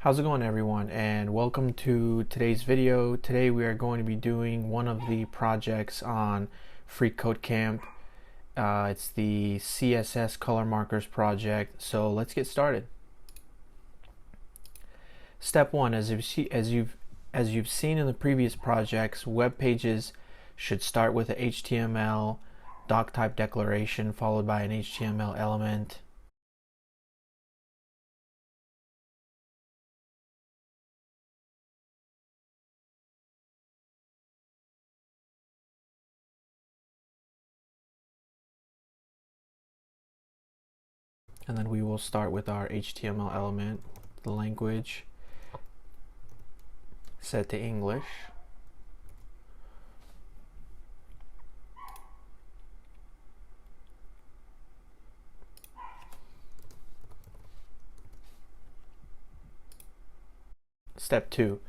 How's it going, everyone, and welcome to today's video. Today we are going to be doing one of the projects on FreeCodeCamp. It's the CSS color markers project, so let's get started. Step one, as you've seen in the previous projects, web pages should start with a HTML doc type declaration followed by an HTML element. And then we will start with our HTML element, the language set to English. Step 2.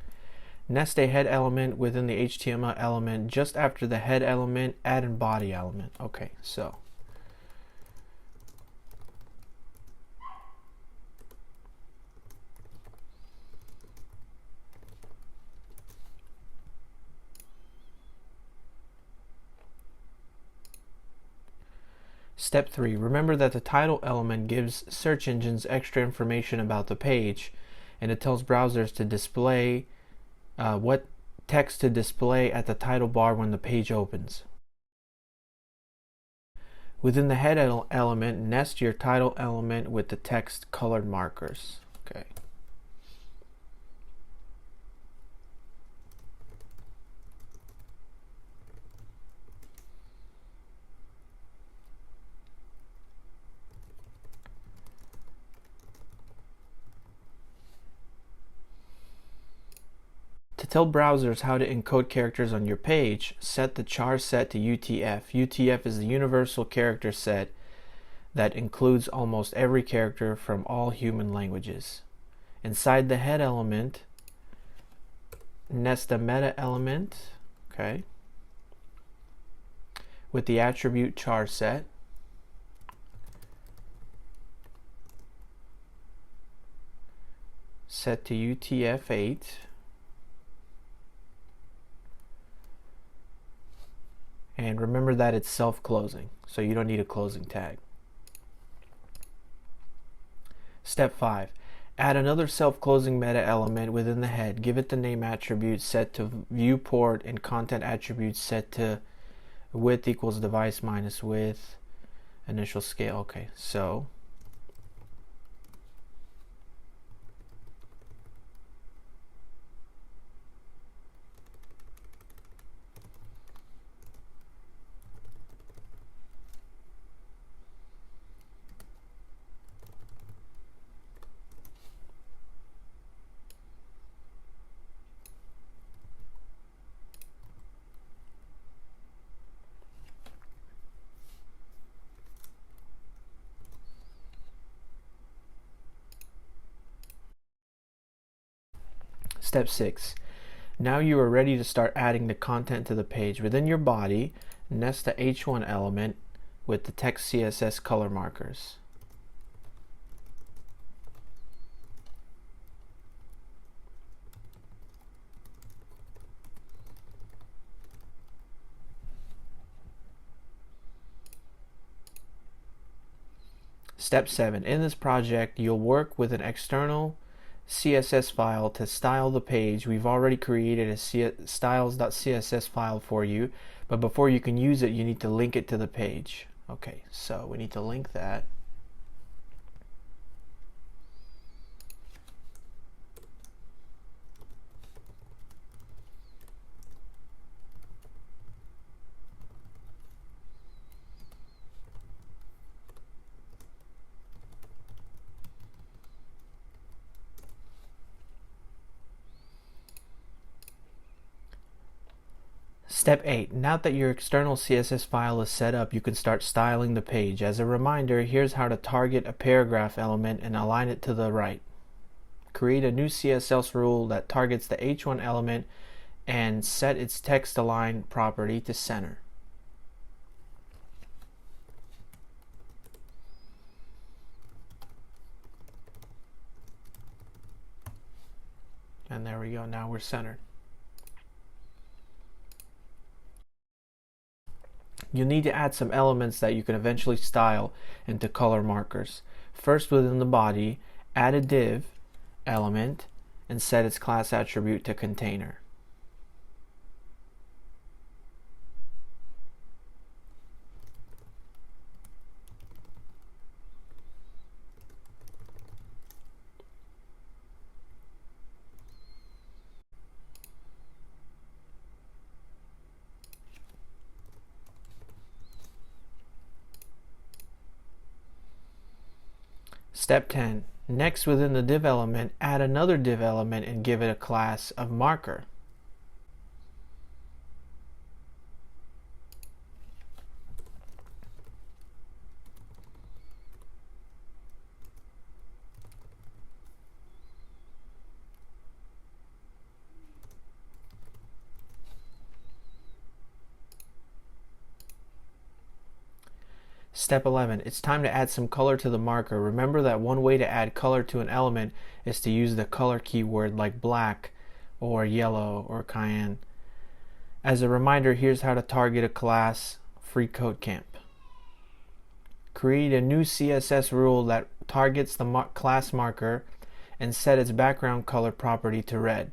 Nest a head element within the HTML element. Just after the head element, add a body element. Okay, so Step 3. Remember that the title element gives search engines extra information about the page, and it tells browsers to display what text to display at the title bar when the page opens. Within the head element, nest your title element with the text colored markers. Okay. To tell browsers how to encode characters on your page, set the char set to UTF. UTF is the universal character set that includes almost every character from all human languages. Inside the head element, nest a meta element, okay, with the attribute char set. Set to UTF-8. And remember that it's self-closing, so you don't need a closing tag. Step 5. Add another self-closing meta element within the head. Give it the name attribute set to viewport and content attributes set to width equals device minus width, initial scale. Okay, so Step 6. Now you are ready to start adding the content to the page. Within your body, nest the H1 element with the text CSS color markers. Step 7. In this project, you'll work with an external CSS file to style the page. We've already created a styles.css file for you, but before you can use it, you need to link it to the page. Okay, so we need to link that. Step 8. Now that your external CSS file is set up, you can start styling the page. As a reminder, here's how to target a paragraph element and align it to the right. Create a new CSS rule that targets the H1 element and set its text align property to center. And there we go, now we're centered. You'll need to add some elements that you can eventually style into color markers. First, within the body, add a div element and set its class attribute to container. Step 10. Next, within the div element, add another div element and give it a class of marker. Step 11. It's time to add some color to the marker. Remember that one way to add color to an element is to use the color keyword like black or yellow or cayenne. As a reminder, here's how to target a class, FreeCodeCamp. Create a new CSS rule that targets the class marker and set its background color property to red.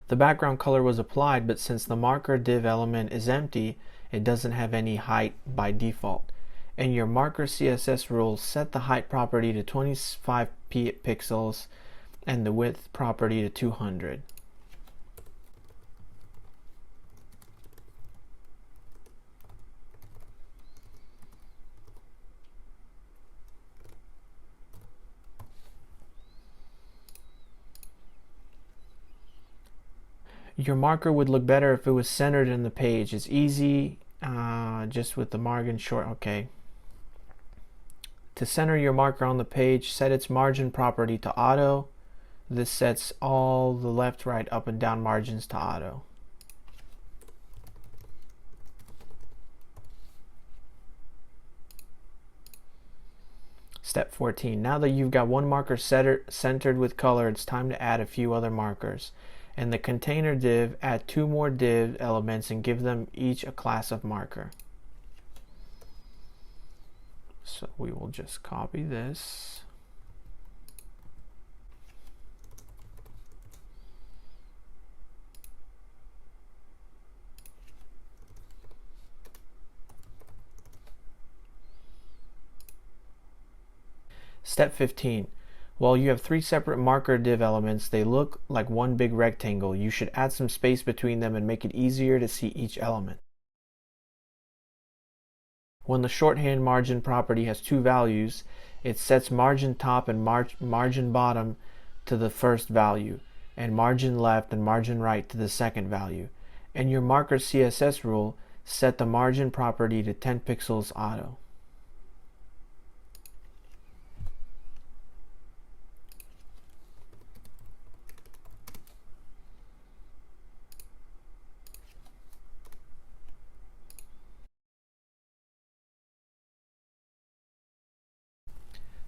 The background color was applied, but since the marker div element is empty, it doesn't have any height by default. In your marker CSS rule, set the height property to 25 pixels and the width property to 200. Your marker would look better if it was centered in the page. It's easy, just with the margin short. Okay. To center your marker on the page, set its margin property to auto. This sets all the left, right, up, and down margins to auto. Step 14. Now that you've got one marker centered with color, it's time to add a few other markers. In the container div, add two more div elements and give them each a class of marker. So we will just copy this. Step 15. While you have three separate marker div elements, they look like one big rectangle. You should add some space between them and make it easier to see each element. When the shorthand margin property has two values, it sets margin top and margin bottom to the first value, and margin left and margin right to the second value. In your marker CSS rule, set the margin property to 10 pixels auto.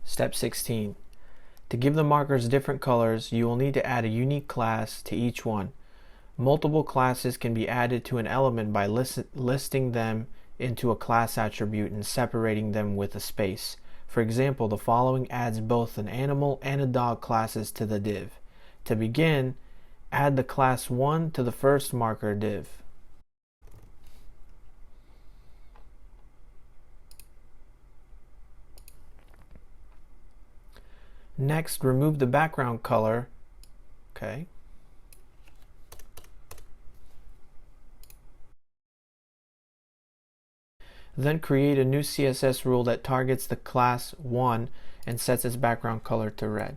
Step 16. To give the markers different colors, you will need to add a unique class to each one. Multiple classes can be added to an element by listing them into a class attribute and separating them with a space. For example, the following adds both an animal and a dog classes to the div. To begin, add the class 1 to the first marker div. Next, remove the background color. Okay. Then create a new CSS rule that targets the class 1 and sets its background color to red.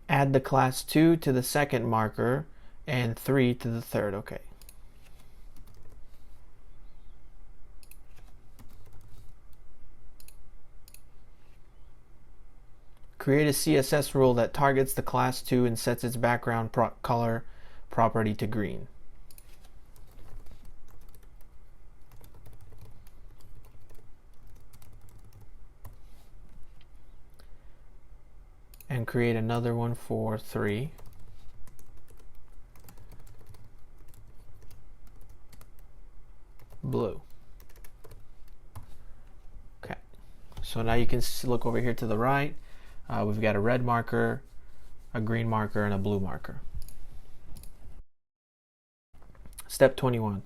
Add the class 2 to the second marker and 3 to the third. Okay. Create a CSS rule that targets the class 2 and sets its background color property to green. And create another one for 3. Blue. Okay, so now you can look over here to the right. We've got a red marker, a green marker, and a blue marker. Step 21.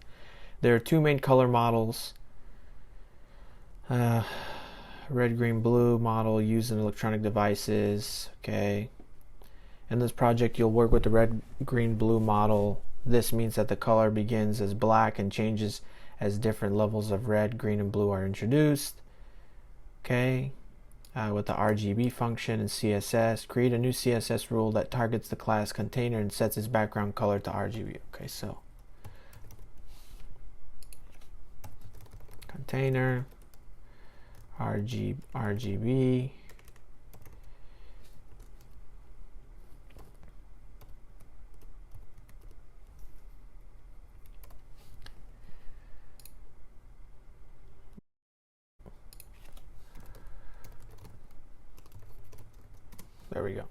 There are 2 main color models. Red, green, blue model used in electronic devices. Okay. In this project, you'll work with the red, green, blue model. This means that the color begins as black and changes as different levels of red, green, and blue are introduced. Okay. With the RGB function and CSS, create a new CSS rule that targets the class container and sets its background color to RGB. Okay, so container, RGB. There we go.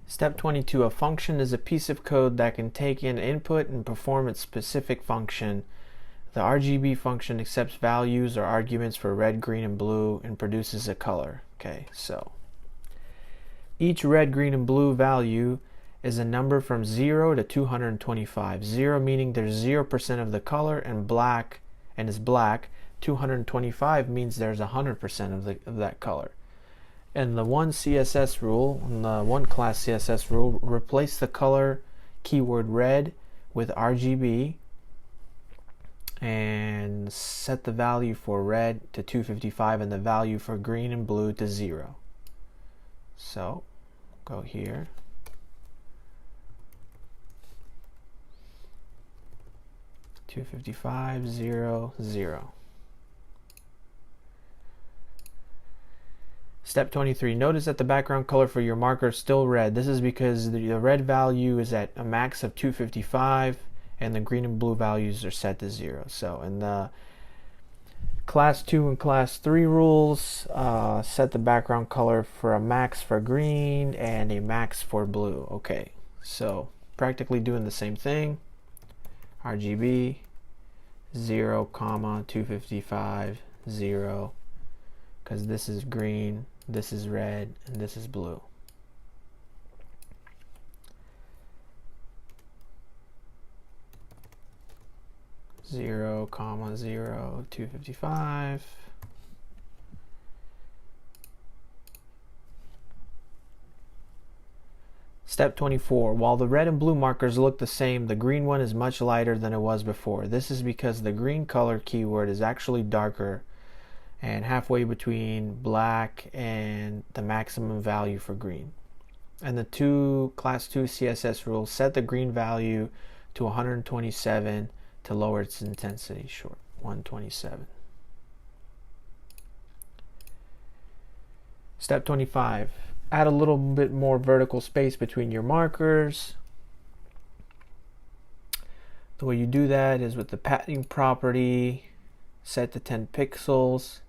Step 22. A function is a piece of code that can take in input and perform its specific function. The RGB function accepts values or arguments for red, green, and blue and produces a color. Okay, so each red, green, and blue value is a number from 0 to 225. 0 meaning there's 0% of the color and black and is black. 225 means there's 100% of that color. And the one CSS rule, and the one class CSS rule, replace the color keyword red with RGB and set the value for red to 255 and the value for green and blue to 0. So go here. $255, 0, 0. Step 23. Notice that the background color for your marker is still red. This is because the red value is at a max of 255 and the green and blue values are set to 0. So in the class 2 and class 3 rules, set the background color for a max for green and a max for blue. Okay, so practically doing the same thing. RGB 0, 255, 0, because this is green, this is red, and this is blue. Zero, 0, 255. Step 24. While the red and blue markers look the same, the green one is much lighter than it was before. This is because the green color keyword is actually darker and halfway between black and the maximum value for green. And the class 2 CSS rules set the green value to 127 to lower its intensity. Short 127. Step 25. Add a little bit more vertical space between your markers. The way you do that is with the padding property, set to 10 pixels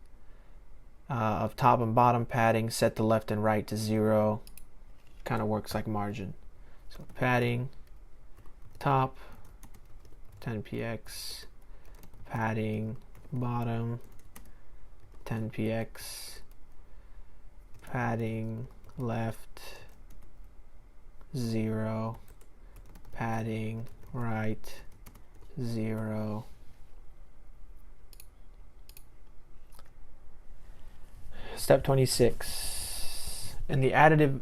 of top and bottom padding, set the left and right to 0. Kind of works like margin. So padding, top, 10px, padding, bottom, 10px, padding, left, 0, padding, right, 0. Step 26. In the additive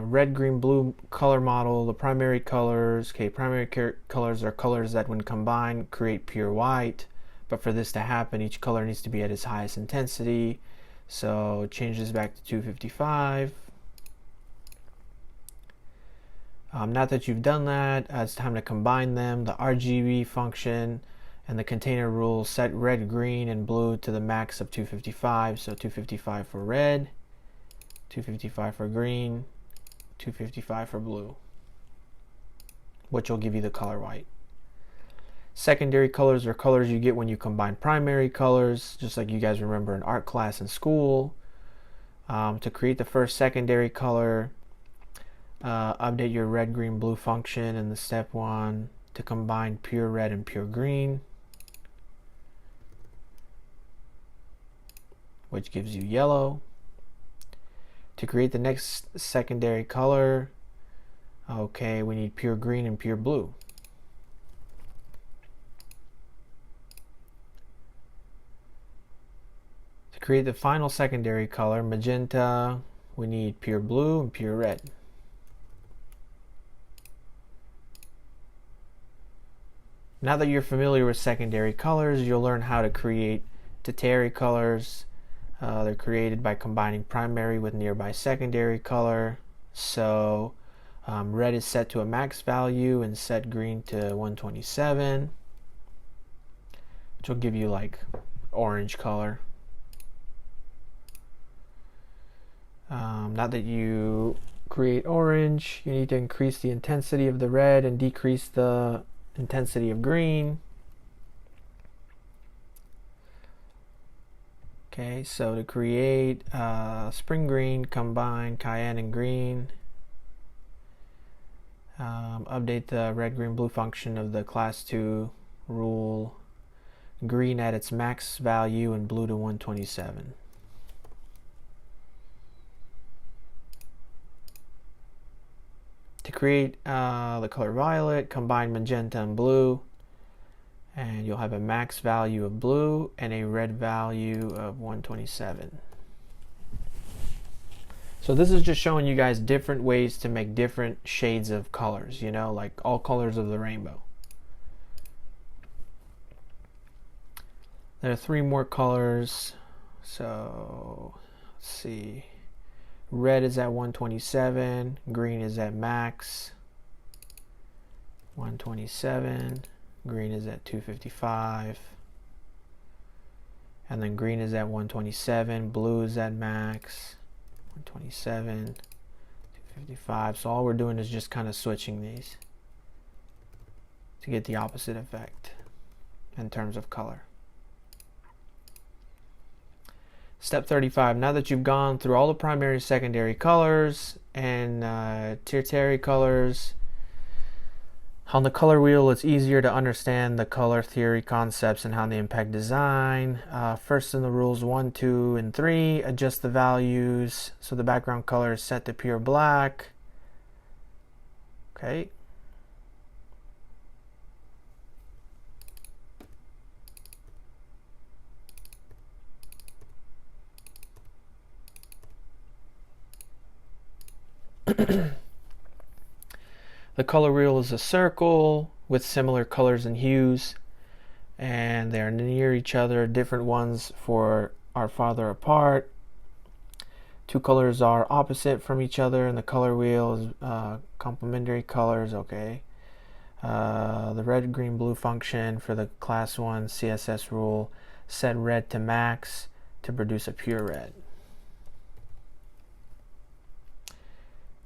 red, green, blue color model, the primary colors, colors are colors that when combined create pure white. But for this to happen, each color needs to be at its highest intensity. So change this back to 255. Now that you've done that, it's time to combine them. The RGB function And the container rule, set red, green, and blue to the max of 255. So 255 for red, 255 for green, 255 for blue, which will give you the color white. Secondary colors are colors you get when you combine primary colors, just like you guys remember in art class in school. To create the first secondary color, update your red, green, blue function in the step 1 to combine pure red and pure green, which gives you yellow. To create the next secondary color, okay, we need pure green and pure blue. To create the final secondary color, magenta, we need pure blue and pure red. Now that you're familiar with secondary colors, you'll learn how to create tertiary colors. They're created by combining primary with nearby secondary color. So red is set to a max value and set green to 127, which will give you like orange color. Now that you create orange, you need to increase the intensity of the red and decrease the intensity of green. Okay, so to create spring green, combine cayenne and green. Update the red, green, blue function of the class 2 rule. Green at its max value and blue to 127. To create the color violet, combine magenta and blue, and you'll have a max value of blue and a red value of 127. So this is just showing you guys different ways to make different shades of colors, you know, like all colors of the rainbow. There are 3 more colors. So let's see. Red is at 127, green is at max 127, green is at 255, and then green is at 127, blue is at max 127, 255. So all we're doing is just kind of switching these to get the opposite effect in terms of color. Step 35, now that you've gone through all the primary and secondary colors and tertiary colors, on the color wheel it's easier to understand the color theory concepts and how they impact design. First in the rules 1, 2, and 3, adjust the values so the background color is set to pure black. Okay. The color wheel is a circle with similar colors and hues, and they are near each other. Different ones are farther apart. 2 colors are opposite from each other, and the color wheel is complementary colors. Okay. The red, green, blue function for the class 1 CSS rule, set red to max to produce a pure red.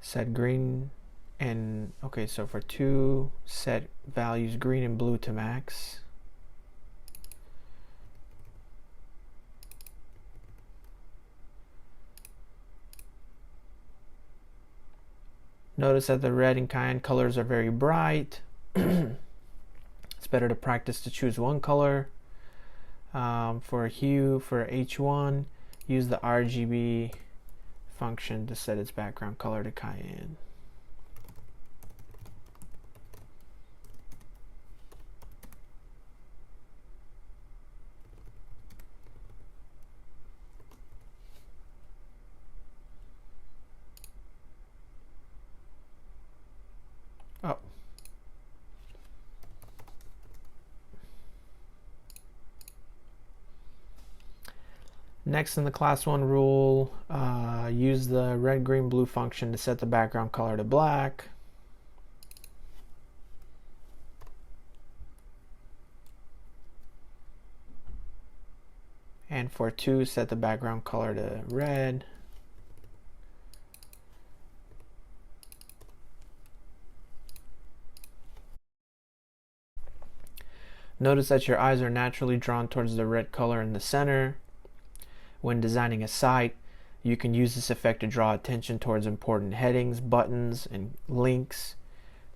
Set green and, okay, so for 2, set values green and blue to max. Notice that the red and cayenne colors are very bright. It's better to practice to choose one color. For hue, for H1, use the RGB function to set its background color to cayenne. Oh. Next in the class 1 rule, use the red, green, blue function to set the background color to black. And for 2, set the background color to red. Notice that your eyes are naturally drawn towards the red color in the center. When designing a site, you can use this effect to draw attention towards important headings, buttons, and links.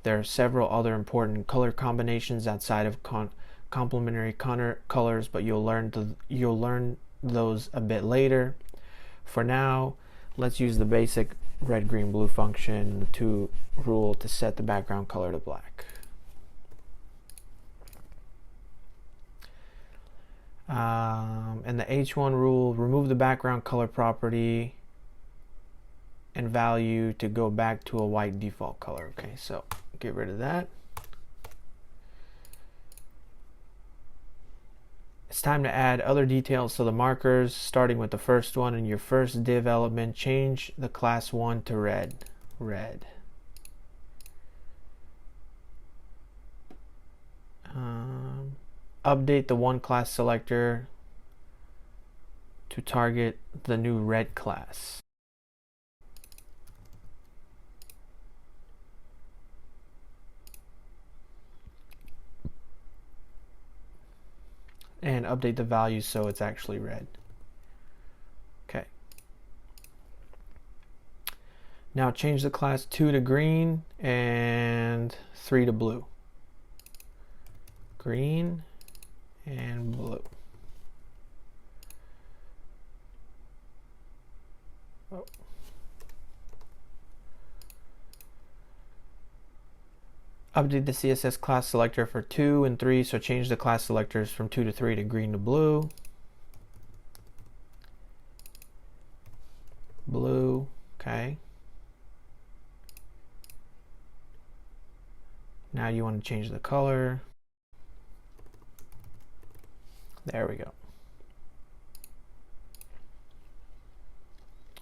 There are several other important color combinations outside of complementary colors, but you'll learn those a bit later. For now, let's use the basic red, green, blue function, the 2 rule, to set the background color to black. And the H1 rule, remove the background color property and value to go back to a white default color. Okay, so get rid of that. It's time to add other details to the markers, starting with the first one. In your first div element, change the class 1 to red. Update the one class selector to target the new red class. And update the value so it's actually red. Okay. Now change the class 2 to green and 3 to blue. Green and blue. Oh. Update the CSS class selector for 2 and 3, so change the class selectors from 2 to 3 to green to blue. Blue, okay. Now you want to change the color. There we go.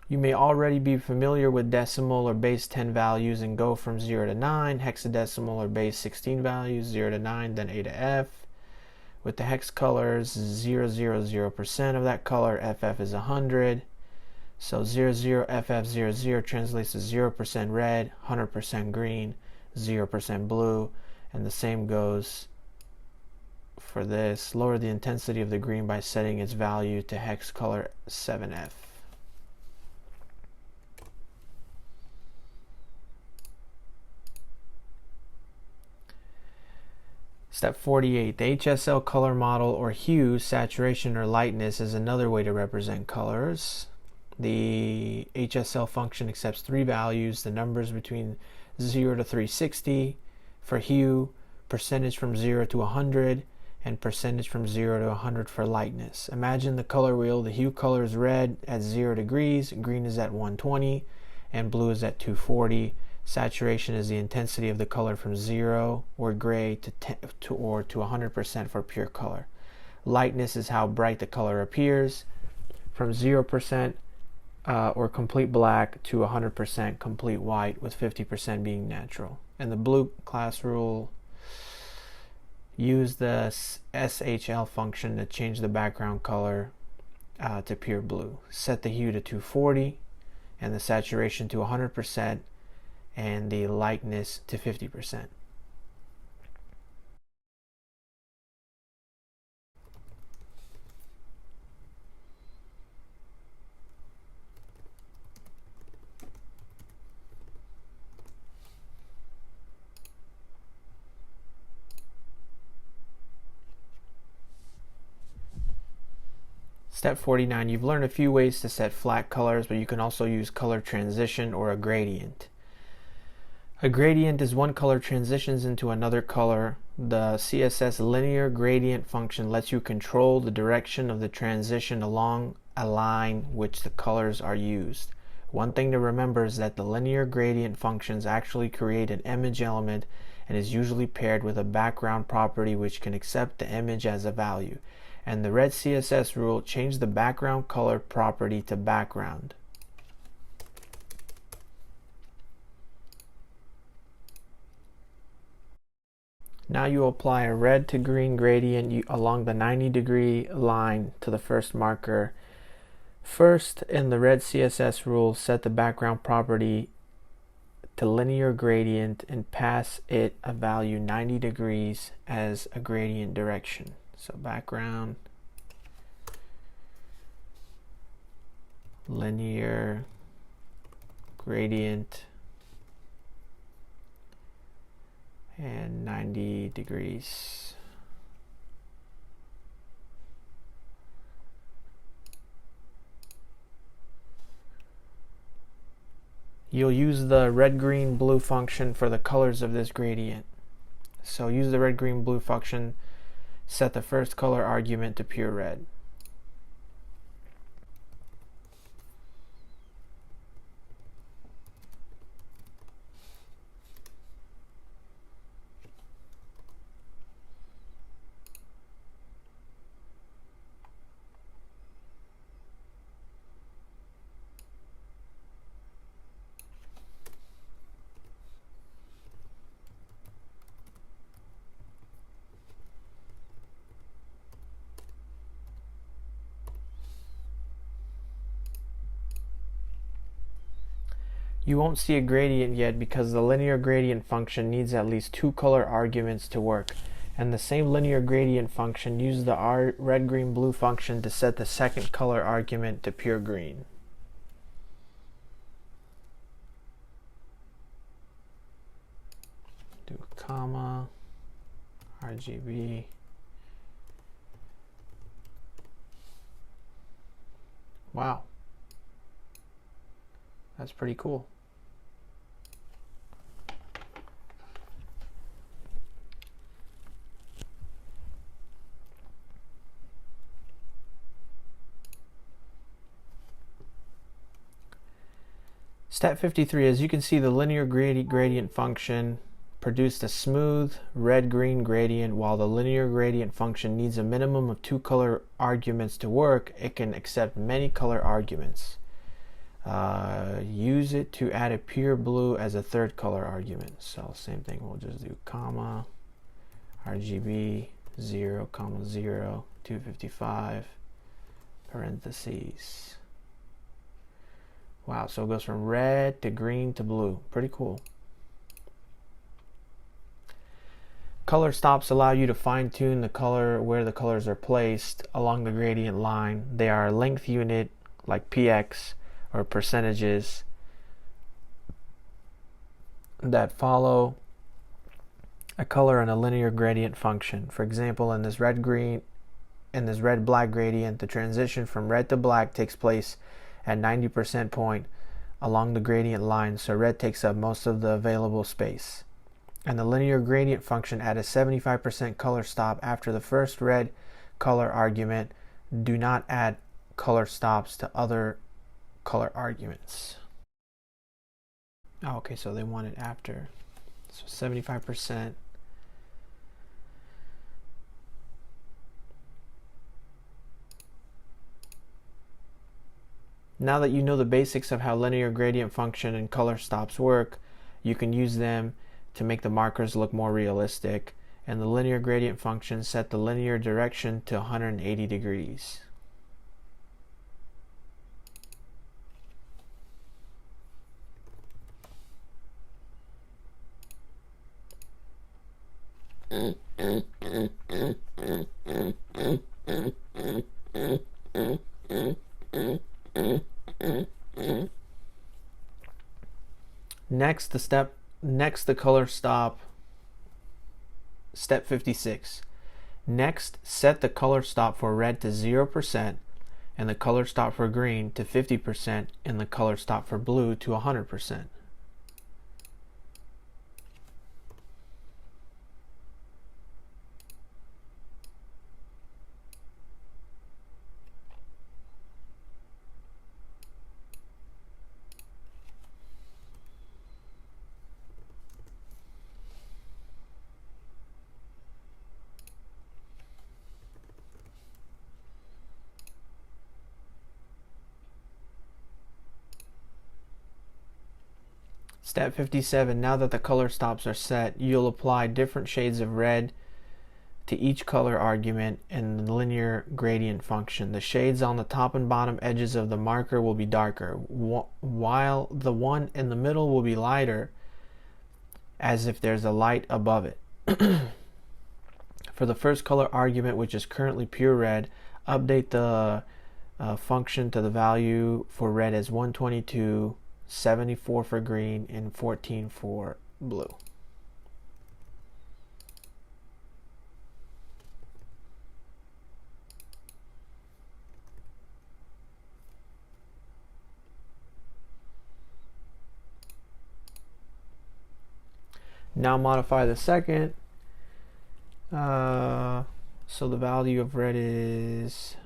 You may already be familiar with decimal or base 10 values and go from 0 to 9, hexadecimal or base 16 values, 0 to 9, then A to F. With the hex colors, 000% of that color, FF is 100. So 00FF00 translates to 0% red, 100% green, 0% blue, and the same goes for this. Lower the intensity of the green by setting its value to hex color 7F. Step 48. The HSL color model, or hue, saturation, or lightness, is another way to represent colors. The HSL function accepts 3 values, the numbers between 0 to 360 for hue, percentage from 0 to 100, and percentage from 0 to 100 for lightness. Imagine the color wheel. The hue color is red at 0 degrees, green is at 120, and blue is at 240. Saturation is the intensity of the color from 0 or gray to 100% for pure color. Lightness is how bright the color appears, from 0% or complete black to 100% complete white, with 50% being natural. And the blue class rule, use the SHL function to change the background color to pure blue. Set the hue to 240 and the saturation to 100% and the lightness to 50%. Step 49, you've learned a few ways to set flat colors, but you can also use color transition or a gradient. A gradient is one color transitions into another color. The CSS linear gradient function lets you control the direction of the transition along a line which the colors are used. One thing to remember is that the linear gradient functions actually create an image element and is usually paired with a background property which can accept the image as a value. And the red CSS rule, change the background color property to background. Now you apply a red to green gradient along the 90-degree line to the first marker. First, in the red CSS rule, set the background property to linear gradient and pass it a value 90 degrees as a gradient direction. So background, linear gradient, and 90 degrees. You'll use the red, green, blue function for the colors of this gradient. So use the red, green, blue function, set the first color argument to pure red. You won't see a gradient yet because the linear gradient function needs at least 2 color arguments to work. And the same linear gradient function uses the red, green, blue function to set the second color argument to pure green. Do comma, RGB. Wow. That's pretty cool. Step 53, as you can see, the linear gradient function produced a smooth red-green gradient. While the linear gradient function needs a minimum of 2 color arguments to work, it can accept many color arguments. Use it to add a pure blue as a third color argument. So same thing, we'll just do comma, RGB, 0, 0, 255, parentheses. Wow, so it goes from red to green to blue. Pretty cool. Color stops allow you to fine-tune the color where the colors are placed along the gradient line. They are a length unit like px or percentages that follow a color in a linear gradient function. For example, in this red black gradient, the transition from red to black takes place at 90% point along the gradient line, so red takes up most of the available space. And the linear gradient function at a 75% color stop after the first red color argument. Do not add color stops to other color arguments. Oh, okay, so they want it after. So 75%. Now that you know the basics of how linear gradient function and color stops work, you can use them to make the markers look more realistic. And the linear gradient function set the linear direction to 180 degrees. Next the color stop. Step 56. Next, set the color stop for red to 0% and the color stop for green to 50% and the color stop for blue to 100%. Step 57, now that the color stops are set, you'll apply different shades of red to each color argument in the linear gradient function. The shades on the top and bottom edges of the marker will be darker, while the one in the middle will be lighter, as if there's a light above it. For the first color argument, which is currently pure red, update the function to the value for red as 122, 74 for green, and 14 for blue. Now modify the second. So the value of red is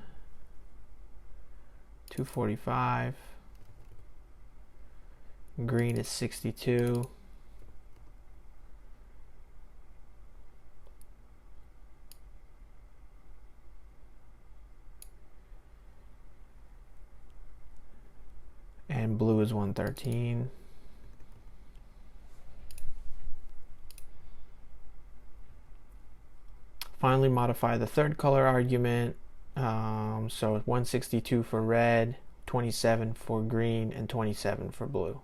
245. Green is 62. And blue is 113. Finally, modify the third color argument. So 162 for red, 27 for green, and 27 for blue.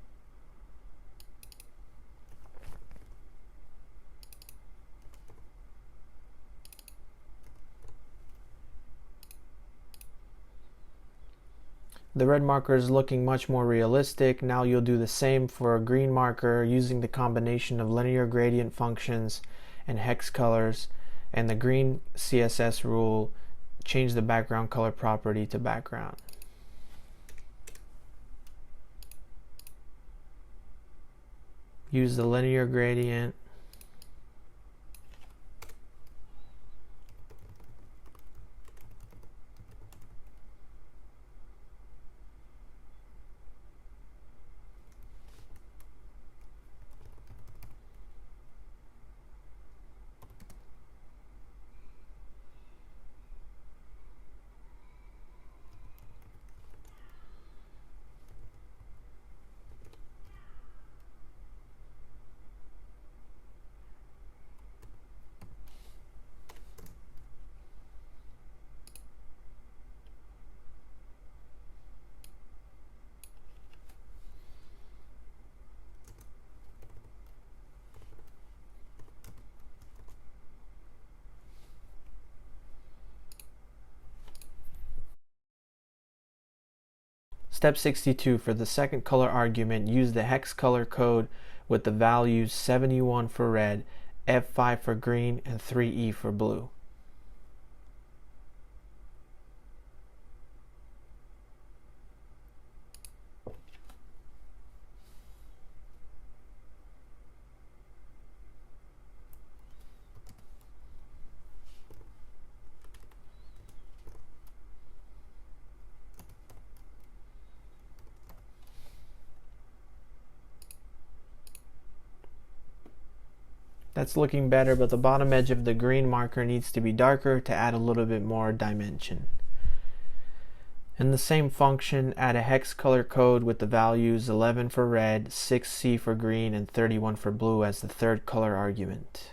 The red marker is looking much more realistic. Now you'll do the same for a green marker using the combination of linear gradient functions and hex colors, and the green CSS rule. Change the background color property to background. Use the linear gradient. Step 62, for the second color argument, use the hex color code with the values 71 for red, F5 for green, and 3E for blue. That's looking better, but the bottom edge of the green marker needs to be darker to add a little bit more dimension. In the same function, add a hex color code with the values 11 for red, 6C for green, and 31 for blue as the third color argument.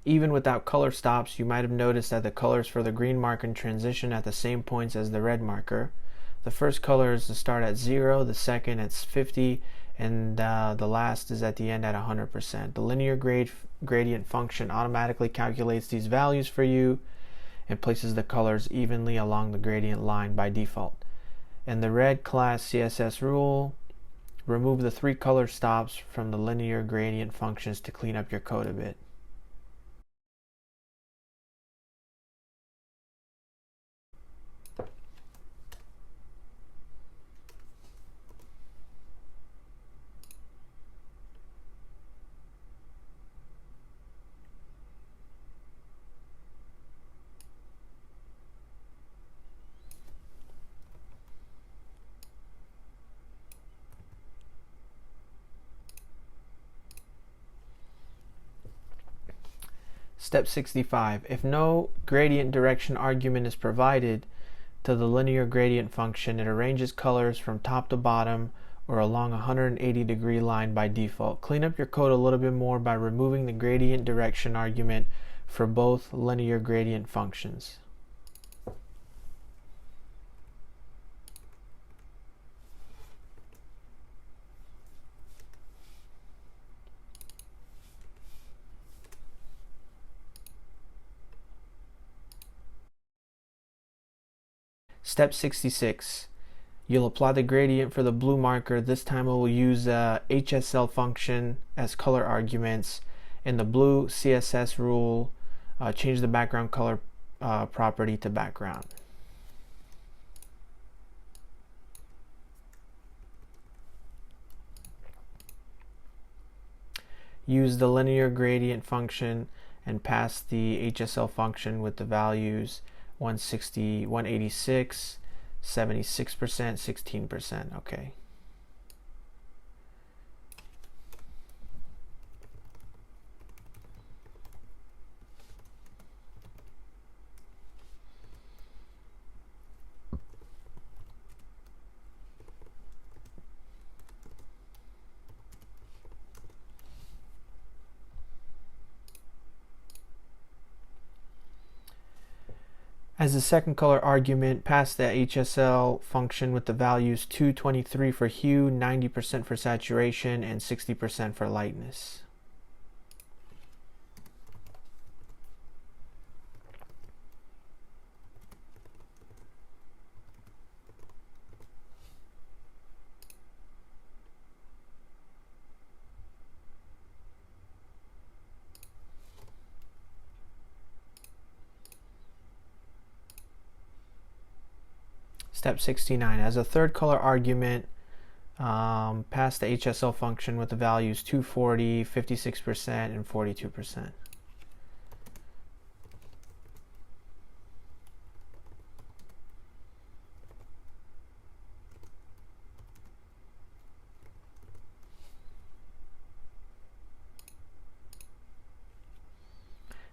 Even without color stops, you might have noticed that the colors for the green marker transition at the same points as the red marker. The first color is to start at 0, the second at 50, and the last is at the end at 100%. The linear gradient function automatically calculates these values for you and places the colors evenly along the gradient line by default. In the red class CSS rule, remove the 3 color stops from the linear gradient functions to clean up your code a bit. Step 65. If no gradient direction argument is provided to the linear gradient function, it arranges colors from top to bottom or along a 180-degree line by default. Clean up your code a little bit more by removing the gradient direction argument for both linear gradient functions. Step 66. You'll apply the gradient for the blue marker. This time we'll use a HSL function as color arguments. In the blue CSS rule, change the background color property to background. Use the linear gradient function and pass the HSL function with the values 160, 186, 76%, 16%. Okay. As the second color argument, pass the HSL function with the values 223 for hue, 90% for saturation, and 60% for lightness. Step 69. As a third color argument, pass the HSL function with the values 240, 56%, and 42%.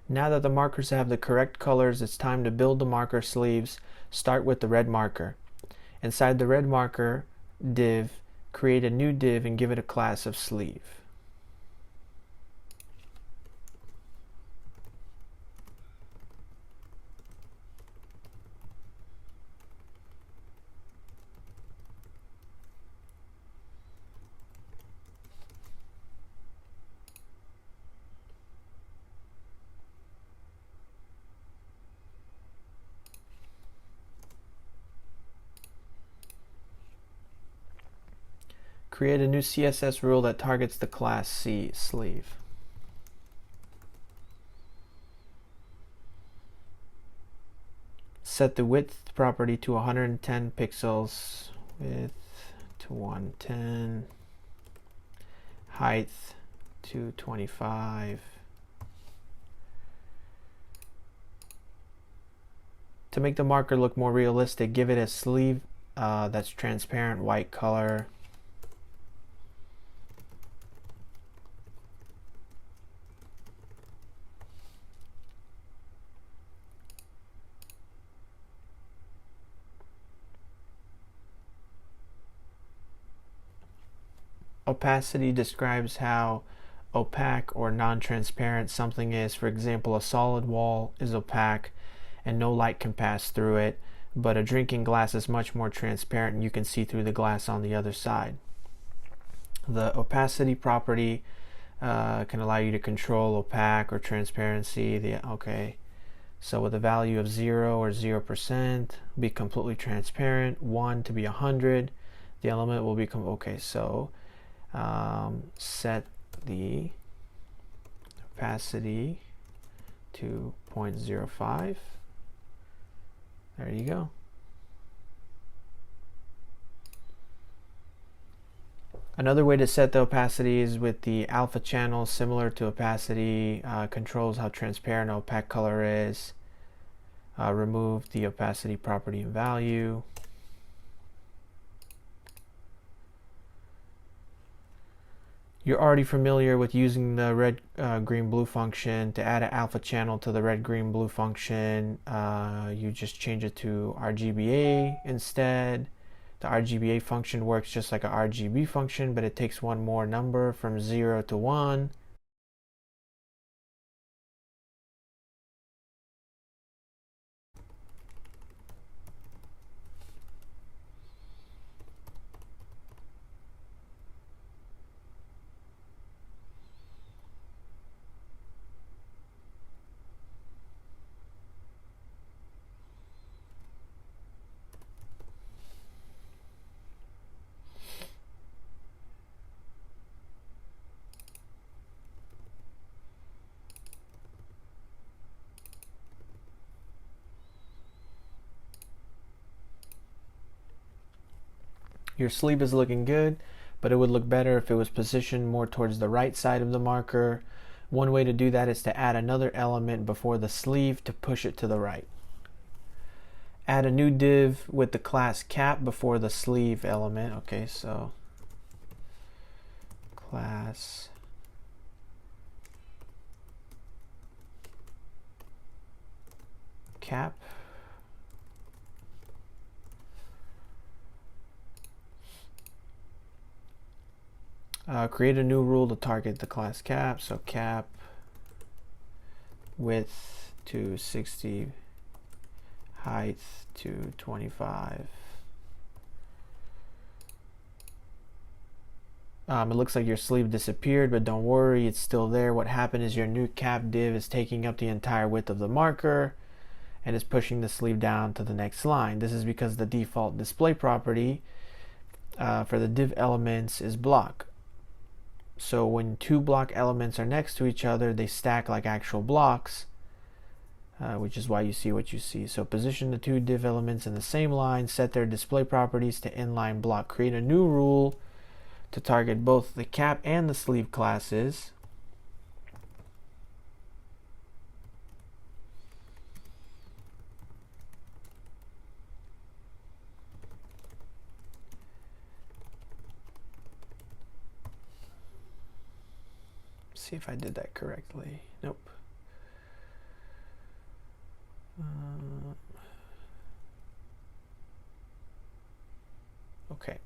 Now that the markers have the correct colors, it's time to build the marker sleeves. Start with the red marker. Inside the red marker div, create a new div and give it a class of sleeve. Create a new CSS rule that targets the class C sleeve. Set the width property to 110 pixels, width to 110, height to 25. To make the marker look more realistic, give it a sleeve that's transparent white color. Opacity describes how opaque or non-transparent something is. For example, a solid wall is opaque and no light can pass through it, but a drinking glass is much more transparent and you can see through the glass on the other side. The opacity property can allow you to control opaque or transparency. So with a value of 0 or 0%, be completely transparent. 1 to be 100, the element will become set the opacity to 0.05. There you go. Another way to set the opacity is with the alpha channel. Similar to opacity, controls how transparent or opaque color is. Remove the opacity property and value. You're already familiar with using the red, green, blue function. To add an alpha channel to the red, green, blue function, you just change it to RGBA instead. The RGBA function works just like a RGB function, but it takes one more number from 0 to 1. Your sleeve is looking good, but it would look better if it was positioned more towards the right side of the marker. One way to do that is to add another element before the sleeve to push it to the right. Add a new div with the class cap before the sleeve element. Okay, so class cap. Create a new rule to target the class cap. So cap width to 60, height to 25. It looks like your sleeve disappeared, but don't worry, it's still there. What happened is your new cap div is taking up the entire width of the marker and is pushing the sleeve down to the next line. This is because the default display property for the div elements is block. So when two block elements are next to each other, they stack like actual blocks, which is why you see what you see. So position the two div elements in the same line, set their display properties to inline block. Create a new rule to target both the cap and the sleeve classes. See if I did that correctly. Nope. Okay.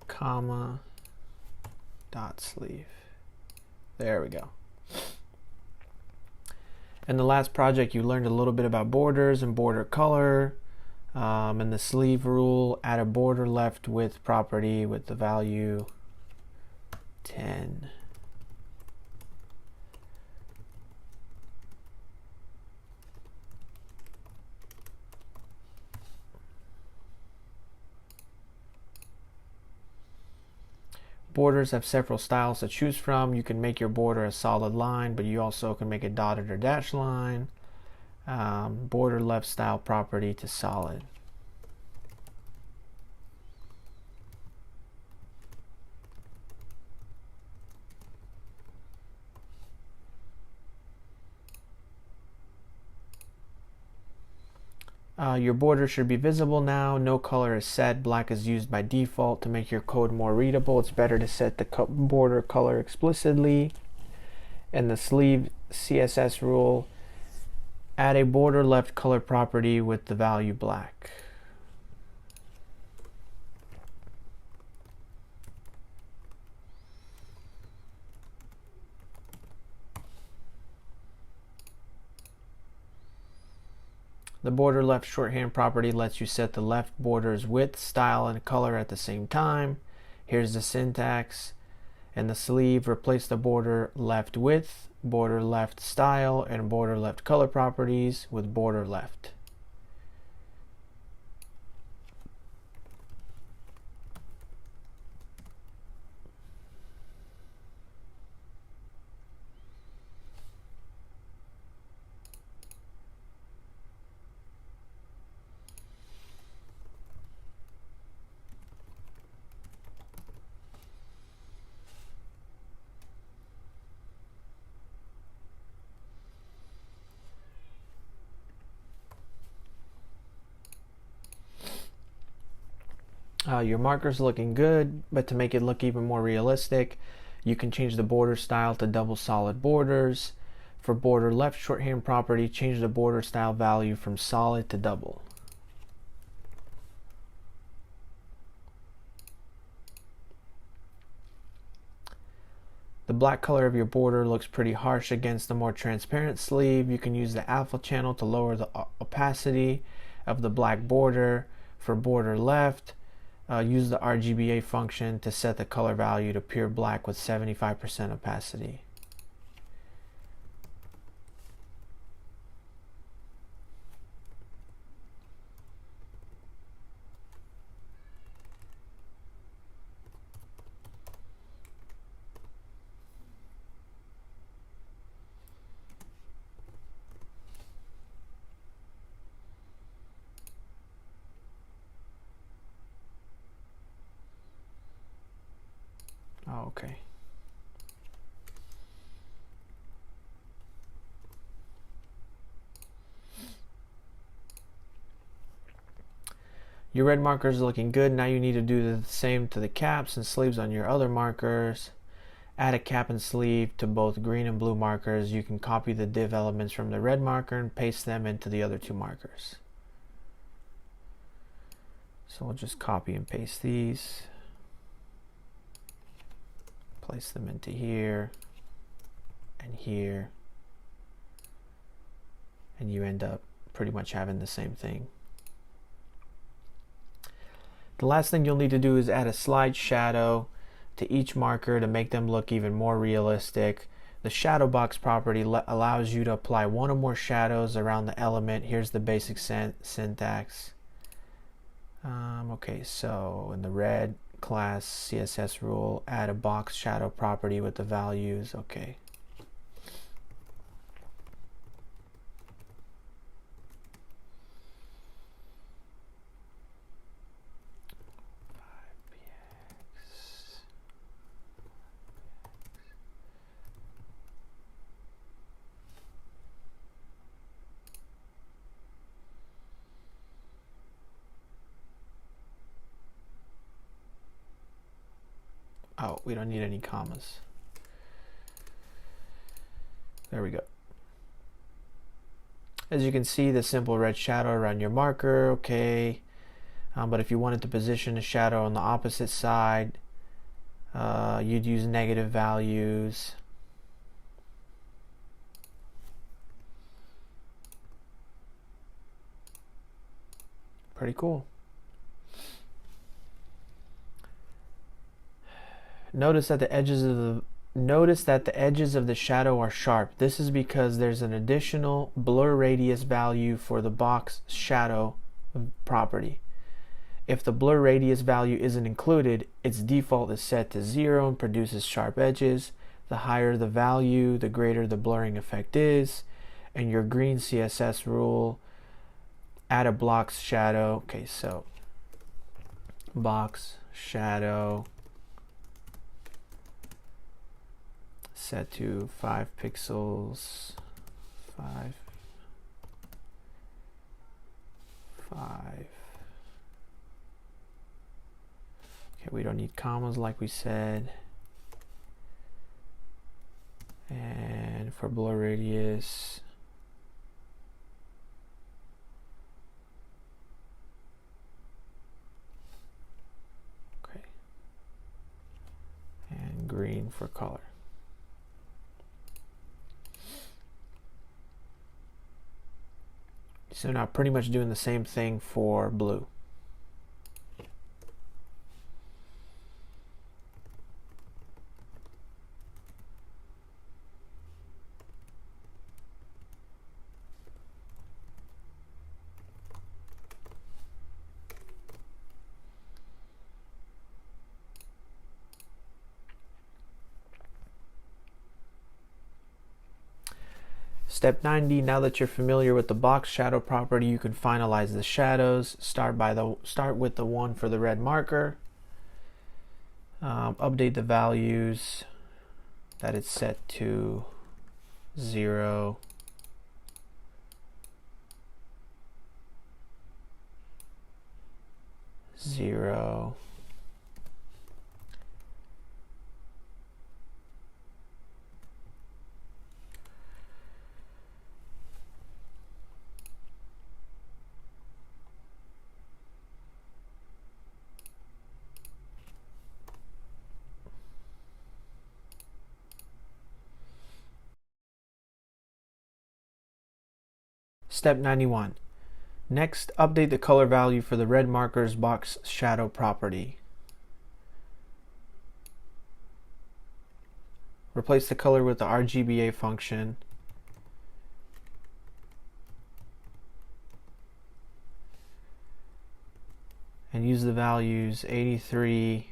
Comma dot sleeve. There we go. In the last project, you learned a little bit about borders and border color. And the sleeve rule, add a border left width property with the value 10. Borders have several styles to choose from. You can make your border a solid line, but you also can make a dotted or dashed line. Border left style property to solid. Your border should be visible now. No color is set. Black is used by default. To make your code more readable, it's better to set the border color explicitly. And the sleeve CSS rule, add a border left color property with the value black. The border left shorthand property lets you set the left border's width, style, and color at the same time. Here's the syntax. In the sleeve, replace the border left width, border left style, and border left color properties with border left. Your marker's looking good, but to make it look even more realistic, you can change the border style to double solid borders. For border left shorthand property, change the border style value from solid to double. The black color of your border looks pretty harsh against the more transparent sleeve. You can use the alpha channel to lower the opacity of the black border. For border left, use the RGBA function to set the color value to pure black with 75% opacity. Okay. Your red marker is looking good. Now you need to do the same to the caps and sleeves on your other markers. Add a cap and sleeve to both green and blue markers. You can copy the div elements from the red marker and paste them into the other two markers. So we'll just copy and paste these. Place them into here and here, and you end up pretty much having the same thing. The last thing you'll need to do is add a slide shadow to each marker to make them look even more realistic. The shadow box property allows you to apply one or more shadows around the element. Here's the basic syntax. Okay, so in the red class CSS rule, add a box shadow property with the values. Okay. Oh, we don't need any commas. There we go. As you can see, the simple red shadow around your marker, okay. But if you wanted to position a shadow on the opposite side, you'd use negative values. Pretty cool. Notice that the edges of the shadow are sharp. This is because there's an additional blur radius value for the box shadow property. If the blur radius value isn't included, its default is set to 0 and produces sharp edges. The higher the value, the greater the blurring effect is. And your green CSS rule, add a box shadow. Okay, so box shadow set to 5 pixels, 5. Okay, we don't need commas like we said. And for blur radius, okay, and green for color. So now pretty much doing the same thing for blue. Step 90, now that you're familiar with the box shadow property, you can finalize the shadows. Start with the one for the red marker. Update the values that it's set to 0. 0. Step 91. Next, update the color value for the red marker's box shadow property. Replace the color with the RGBA function. And use the values 83,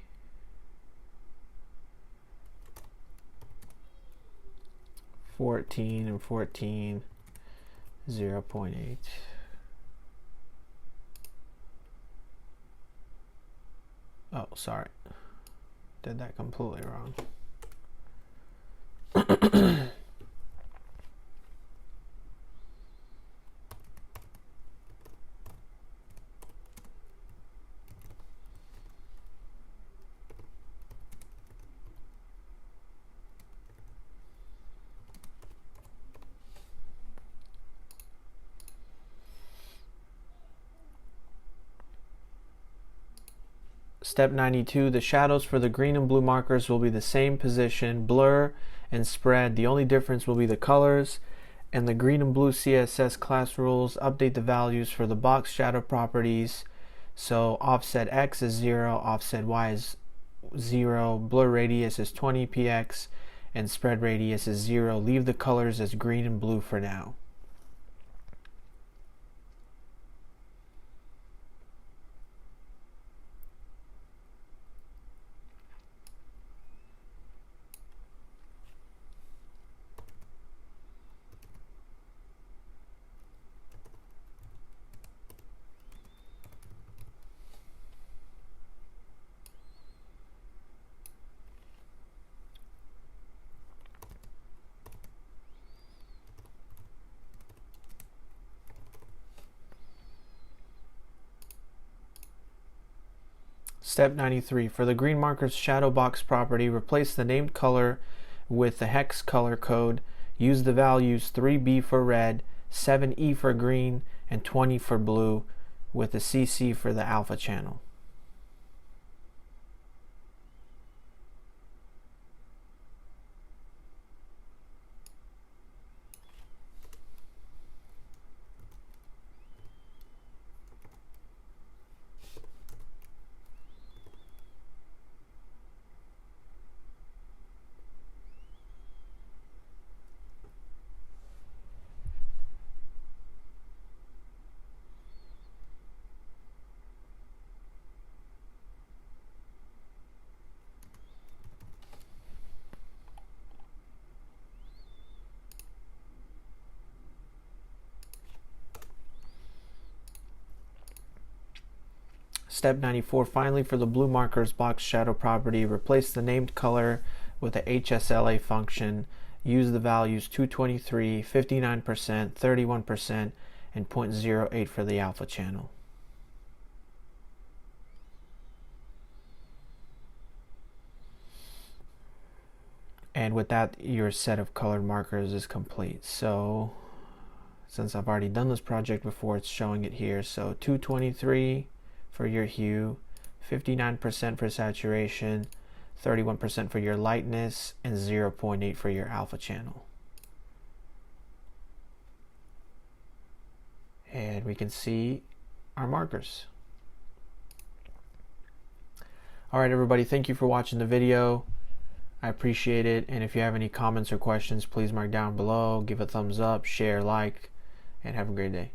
14, and 14, 0.8. Oh, sorry. Did that completely wrong. Step 92, the shadows for the green and blue markers will be the same position, blur, and spread. The only difference will be the colors. And the green and blue CSS class rules, update the values for the box shadow properties. So offset X is 0, offset Y is 0, blur radius is 20 px, and spread radius is 0. Leave the colors as green and blue for now. Step 93. For the green marker's shadow box property, replace the named color with the hex color code. Use the values 3B for red, 7E for green, and 20 for blue, with the CC for the alpha channel. Step 94. Finally, for the blue marker's box shadow property, replace the named color with the HSLA function. Use the values 223, 59%, 31%, and 0.08 for the alpha channel. And with that, your set of colored markers is complete. So since I've already done this project before, it's showing it here. So 223 for your hue, 59% for saturation, 31% for your lightness, and 0.8 for your alpha channel. And we can see our markers. Alright everybody, thank you for watching the video. I appreciate it, and if you have any comments or questions, please mark down below, give a thumbs up, share, like, and have a great day.